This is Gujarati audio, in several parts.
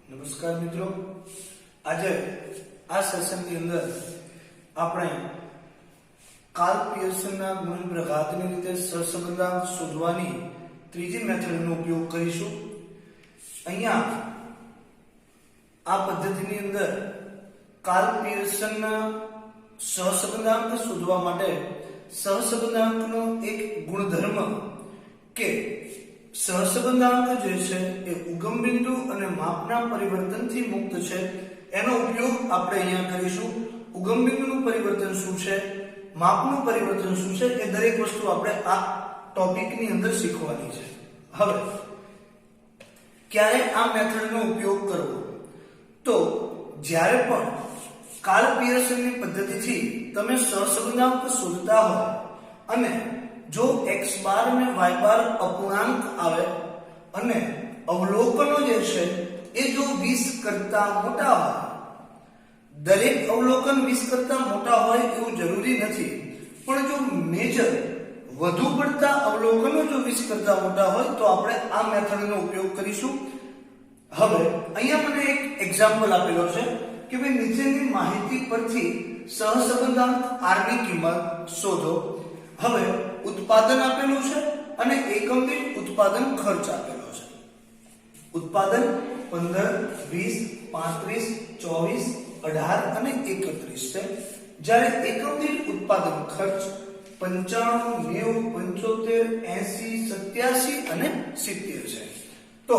નમસ્કાર મિત્રો, આજે આ સેશનની અંદર આપણે કાર્લ પિયર્સનના ગુણનપ્રઘાતની રીતે સહસંબંધાંક શોધવાની ત્રીજી મેથડનો ઉપયોગ કરીશું. અહીંયા આ પદ્ધતિની અંદર કાર્લ પિયર્સનના સહસંબંધાંક શોધવા માટે સહસંબંધાંકનો એક ગુણધર્મ કે સહસંબંધાંક જે છે એ ઉગમ બિંદુ અને માપના પરિવર્તનથી મુક્ત છે એનો ઉપયોગ આપણે અહીંયા કરીશું. ઉગમ બિંદુનું પરિવર્તન શું છે, માપનું પરિવર્તન શું છે, એ દરેક વસ્તુ આપણે આ ટોપિકની અંદર શીખવાની છે. હવે ક્યારે આ મેથડનો ઉપયોગ કરવો, તો જ્યારે પણ કાર્લ પિયર્સનની પદ્ધતિથી તમે સહસંબંધાંક શોધતા હોય અને જો x બાર અને y બાર અપૂર્ણાંક આવે અને અવલોકનો જે છે એ જો 20 કરતા મોટા હોય, દરેક અવલોકન 20 કરતા મોટા હોય એવું જરૂરી નથી, પણ જો મેજર વધુ પડતા અવલોકનો જો 20 કરતા મોટા હોય તો આપણે આ મેથડનો ઉપયોગ કરીશું. હવે અહીંયા મને એક એક્ઝામ્પલ આપેલો છે કે ભાઈ નીચેની માહિતી પરથી સહસંબંધાંક r ની કિંમત શોધો. હવે ઉત્પાદન આપેલું છે અને એકમ દીઠ ઉત્પાદન ખર્ચ આપેલો છે. ઉત્પાદન 15, 20, 35, 24, 18 અને 31 છે, જ્યારે એકમ દીઠ ઉત્પાદન ખર્ચ 95, 90, 75, 80, 87 અને 70 છે. તો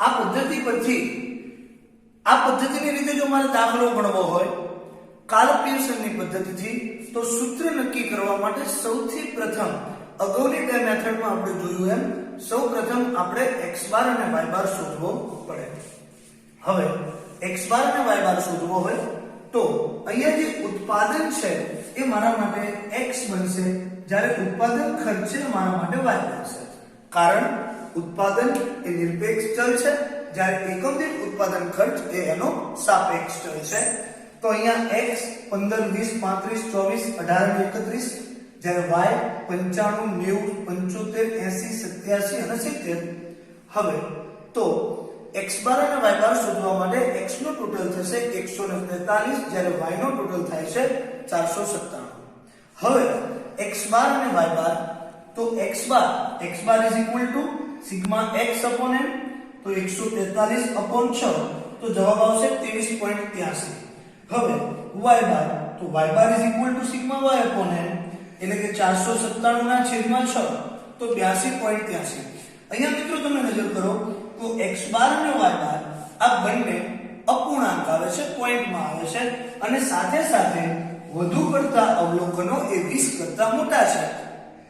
આ પદ્ધતિ પરથી આ પદ્ધતિની રીતે જો મારે દાખલો ગણવો હોય કાર્લ પિયર્સનની પદ્ધતિથી, તો સૂત્ર નક્કી કરવા માટે સૌથી પ્રથમ અગાઉની બે મેથડમાં આપણે જોયું એમ સૌપ્રથમ આપણે x બાર અને y બાર શોધવો પડે. હવે x બાર અને y બાર શોધવો હોય તો અહીંયા જે ઉત્પાદન છે એ મારા માટે x બનશે, જ્યારે ઉત્પાદન ખર્ચ છે મારા માટે y બનશે. કારણ ઉત્પાદન એ નિરપેક્ષ ચલ છે, જ્યારે એકમ દીઠ ઉત્પાદન ખર્ચ એ એનો સાપેક્ષ ચલ છે. તો અહીંયા x 15, 20, 35, 24, 18 અને 31, જ્યારે y 95, 90, 75, 80, 87 અને 70. હવે તો x બાર અને y બાર શોધવા માટે x નો ટોટલ થશે 143, જ્યારે y નો ટોટલ થાય છે 497. હવે x બાર અને y બાર, તો x બાર સિગ્મા x upon n, તો 143 upon 6, તો જવાબ આવશે 23.83. હવે y બાર, તો y બાર સિગ્મા y upon n, એટલે કે 497 ના છેદમાં 6, તો 82.83. અહીંયા મિત્રો તમે નજર કરો તો x બાર અને y બાર આ બંને અપૂર્ણાંક આવે છે, પોઈન્ટમાં આવે છે, અને સાથે સાથે વધુ પડતા અવલોકનો એ 20 કરતા મોટા છે.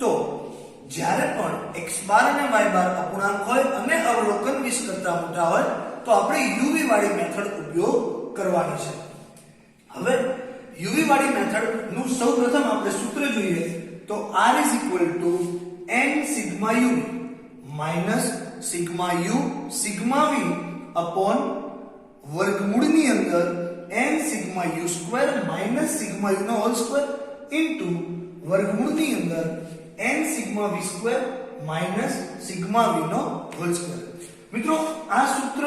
તો જ્યારે પણ x બાર અને y બાર અપૂર્ણાંક હોય અને અવલોકન 20 કરતા મોટા હોય તો આપણે uv વાળી મેથડ ઉપયોગ કરવાની છે. હવે uv વાળી મેથડ નું સૌપ્રથમ આપણે સૂત્ર જોઈએ તો r n sigma u minus sigma u sigma v upon વર્ગમૂળની અંદર n sigma u square minus sigma u નો હોલ સ્ક્વેર ઇન્ટુ વર્ગમૂળની અંદર n sigma v square minus sigma v નો હોલ સ્ક્વેર. મિત્રો આ સૂત્ર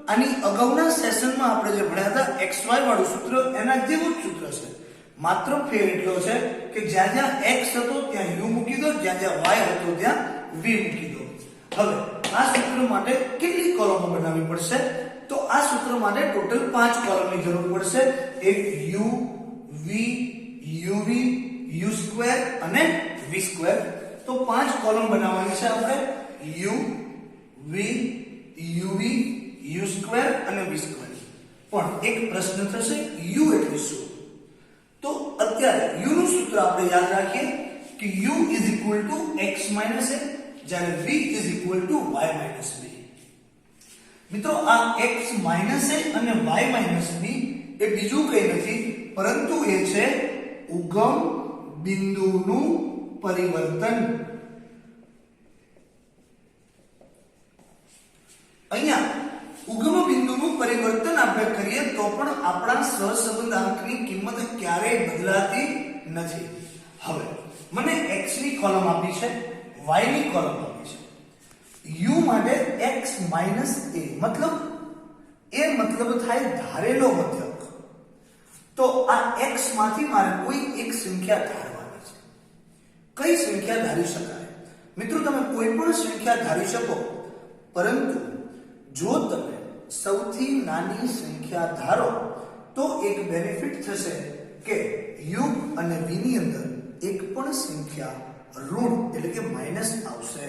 આની અગાઉના સેશનમાં આપણે જે ભણ્યા હતા xy વાળું સૂત્ર, એના જેવું જ સૂત્ર છે, માત્ર ફેર એટલો છે કે જ્યાં જ્યાં x હતો ત્યાં u મૂકી દો, જ્યાં જ્યાં y હતો ત્યાં v મૂકી દો. હવે આ સૂત્ર માટે કેટલી કોલમો બનાવવી પડશે, તો આ સૂત્ર માટે ટોટલ 5 કોલમની જરૂર પડશે. એક u, v, uv, u square અને v સ્ક્વેર. તો 5 કોલમ બનાવવાની છે આપણે, u, v, uv, u square અને v સ્ક્વેર. પણ એક પ્રશ્ન થશે, u એટલે શું? તો અત્યારે u નું સૂત્ર આપણે યાદ રાખીએ કે u x a, જ્યારે v y b. મિત્રો આ x a અને y b એ બીજું કંઈ નથી પરંતુ એ છે ઉગમ બિંદુનું પરિવર્તન. અહીંયા ઉગમ બિંદુનું પરિવર્તન આપણે કરીએ તો પણ આપણા સહસંબંધાંકની કિંમત ક્યારેય બદલાતી નથી. હવે મને x ની કોલમ આપી છે, y ની કોલમ આપી છે. u માટે x a, મતલબ એ મતલબ થાય ધારેલો મધ્યક. તો આ x માંથી મારે કોઈ એક સંખ્યા ધારવાની છે. કઈ સંખ્યા ધારી શકાય? મિત્રો તમે કોઈ પણ સંખ્યા ધારી શકો, પરંતુ જો તમે સૌથી નાની સંખ્યા ધારો તો એક બેનિફિટ થશે કે u અને v ની અંદર એક પણ સંખ્યા ઋણ એટલે કે માઈનસ આવશે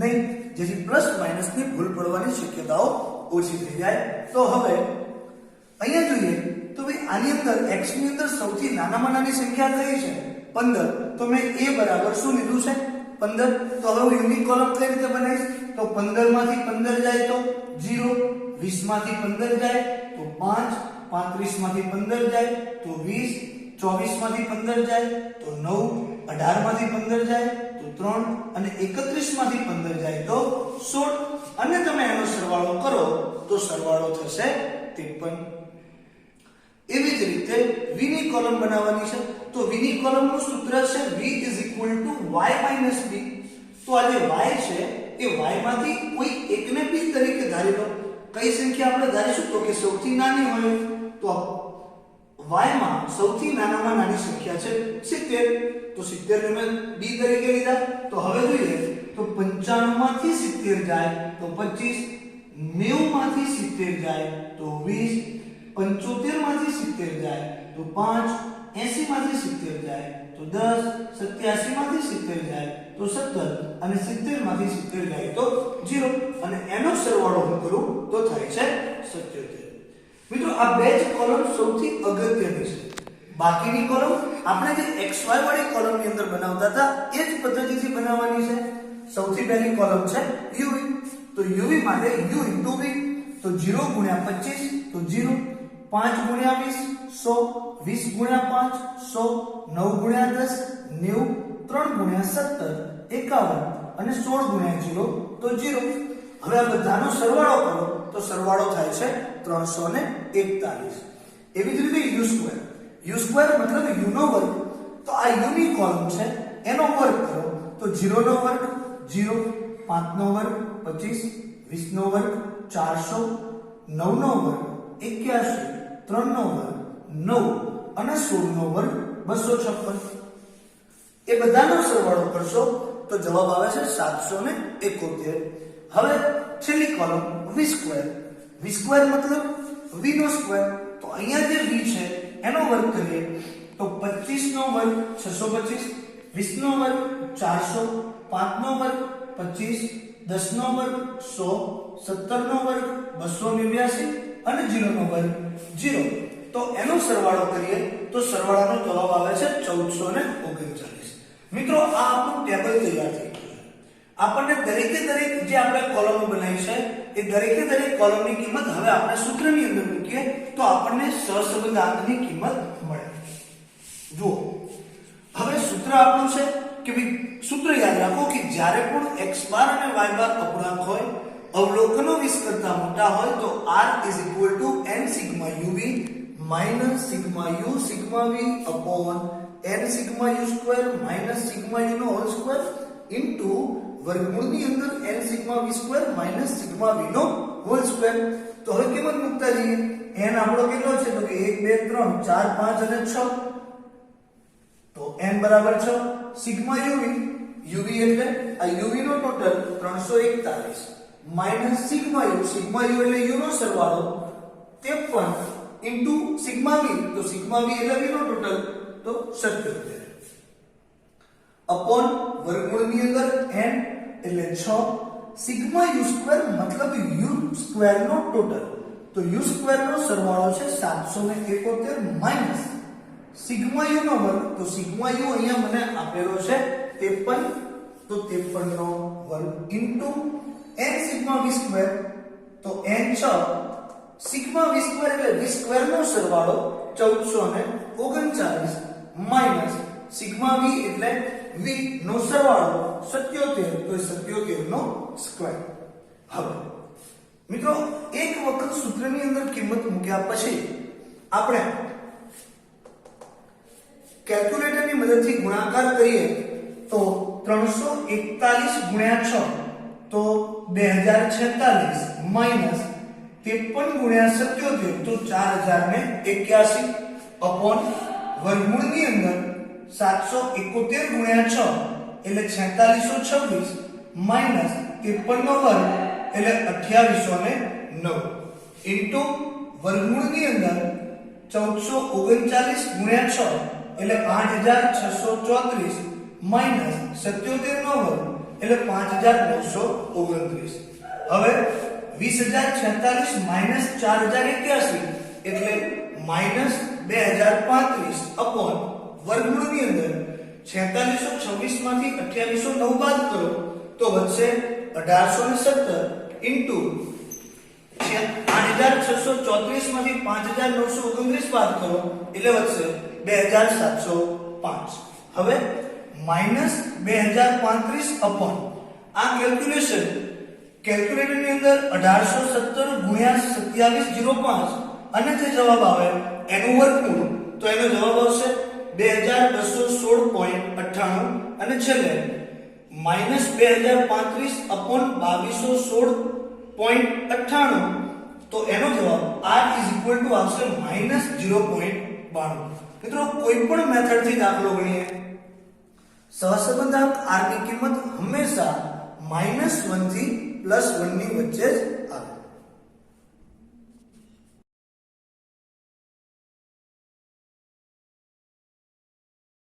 નહીં, જેથી પ્લસ માઈનસ ની ભૂલ પડવાની શક્યતાઓ ઓછી થઈ જાય. તો હવે અહીંયા જોઈએ તો ભાઈ આની અંદર x ની અંદર સૌથી નાનામાં નાની સંખ્યા કઈ છે? 15. તો મેં a બરાબર શું લીધું છે? 15. તો હવે હું યુનિક કોલમ કઈ રીતે બનાવીશ? તો 15 માંથી 15 જાય તો 0, 20 માંથી 15 જાય તો 5, 35 માંથી 15 જાય તો 20, 24 માંથી 15 જાય તો 9, 18 માંથી 15 જાય તો 3 અને 31 માંથી 15 જાય તો 16. અને તમે એનો સરવાળો કરો તો સરવાળો થશે 53. એવી જ રીતે v ની કોલમ બનાવવાની છે. તો v ની કોલમનું સૂત્ર છે v y - b. તો આ જે y છે એ y માંથી કોઈ એકને b તરીકે ધારી લો. કઈ સંખ્યા આપણે ધારીશું? તો કે સૌથી નાની હોય. તો y માં સૌથી નાનામાં નાની સંખ્યા છે 70. તો 70 ને મેં b તરીકે લીધા. તો હવે જોઈએ તો 95 માંથી 70 જાય તો 25, 90 માંથી 70 જાય તો 20, 75 માંથી 70 જાય તો 5, 80 માંથી 70 જાય તો 10, 87 માંથી 70 જાય તો 17 અને 70 માંથી 70 જાય તો 0. અને એનો સરવાળો હું કરું તો થાય છે 77. મિત્રો આ બે જ કોલમ સૌથી અગત્યની છે. બાકીની કોલમ આપણે જે xy વાળી કોલમની અંદર બનાવતા હતા એ જ પદ્ધતિથી બનાવવાની છે. સૌથી પહેલી કોલમ છે uv. તો uv માટે u * v. તો 0 * 25 તો 0, 5 * 20 100, 20 * 5 100, 9 * 10 90, 3 * 17 51 અને 16 * 0 તો 0. હવે આ બધાનો સરવાળો કરો તો સરવાળો થાય છે 341. એવી જ રીતે u2 મતલબ u નો વર્ગ. તો આ u ની કોલમ છે એનો વર્ગ કરો તો 0 નો વર્ગ 0, 5 નો વર્ગ 25, 20 નો વર્ગ 400, 9 નો વર્ગ 81, 3 નો વર્ગ 9 અને 16 નો વર્ગ 256. એ બધાનો સરવાળો કરશો તો જવાબ આવે છે 771. હવે છેલ્લી કોલમ v2 મતલબ v નો સ્ક્વેર. તો અહીંયા જે v છે એનો વર્ગ કરીએ તો 25 નો વર્ગ 625, 20 નો વર્ગ 400, 5 નો વર્ગ 25, 10 નો વર્ગ 100, 17 નો વર્ગ 289 અને 0 નો વર્ગ 0. તો એનો સરવાળો કરીએ તો સરવાળાનો જવાબ આવે છે 1439. મિત્રો આ આપણું ટેબલ તૈયાર થઈ ગયું છે. આપણને દરેકે દરેક જે આપણે કોલમો બનાવી છે એ દરેકે દરેક કોલમની કિંમત હવે આપણે સૂત્રની અંદર મૂકીએ તો આપણને સહસંબંધાંકની કિંમત મળે. જુઓ હવે સૂત્ર આપણું છે કે ભાઈ સૂત્ર યાદ રાખો કે જ્યારે પણ x બાર અને y બાર અપૂર્ણાંક હોય, અવલોકનો 20 કરતા મોટા હોય તો r n sigma uv minus sigma u sigma v upon n sigma u square minus sigma u નો હોલ સ્ક્વેર into વર્ગમૂળની અંદર n sigma v square minus sigma v નો હોલ સ્ક્વેર. તો હવે કિંમત મૂકતા જઈએ. n આપણો કેટલો છે? તો કે 1 2 3 4 5 અને 6. તો n બરાબર 6. sigma uv એટલે આ uv નો ટોટલ 341 minus sigma u એટલે u નો સરવાળો 53 into sigma v. તો sigma v એટલે v નો ટોટલ તો 77 upon વર્ગમૂળની અંદર n એટલે 6 sigma u square મતલબ u square નો ટોટલ. તો u square નો સરવાળો છે 771 minus sigma u નો વર્ગ. તો sigma u અહીંયા મને આપેલો છે 53. તો 53 નો વર્ગ into n sigma v square. તો n 6 sigma v square એટલે v square નો સરવાળો 1439 minus sigma v એટલે v નો સરવાળો 77. તો 77 નો સ્ક્વેર. હવે મિત્રો એક વખત સૂત્રની અંદર કિંમત મૂક્યા પછી આપણે કેલ્ક્યુલેટરની મદદથી ગુણાકાર કરીએ તો 341 * 6 તો 2046 minus 53 ગુણ્યા 77 તો 4081 અપોન વર્ગમૂળની અંદર 771 ગુણ્યા 6 એટલે 4626 માઈનસ 53 નો વર્ગ એટલે 2809 ઇન્ટુ વર્ગમૂળની અંદર 1439 ગુણ્યા 6 એટલે 8634 માઈનસ 77 નો વર્ગ એટલે 5929 હવે 20046 માઈનસ 4081 એટલે માઈનસ 2035 અપોન વર્ગમૂળની અંદર 4626 માંથી 2809 બાદ કરો તો વધશે 1817 ઇન્ટુ 8634 માંથી 5929 બાદ કરો એટલે વધશે 2705 હવે માઈનસ 2035 અપોન આ કેલ્ક્યુલેટર ની અંદર 1817 ગુણ્યા 2705 અને જે જવાબ આવે એનું વર્ગમૂળ તો એનો જવાબ આવશે 2216.98 અને છેલ્લે માઈનસ 2035 અપોન 2216.98 તો એનો જવાબ r આવશે માઈનસ 0.92 મિત્રો કોઈ પણ મેથડ થી દાખલો ગણીએ સહસંબંધાંક r ની કિંમત હંમેશા -1 થી +1 ની વચ્ચે જ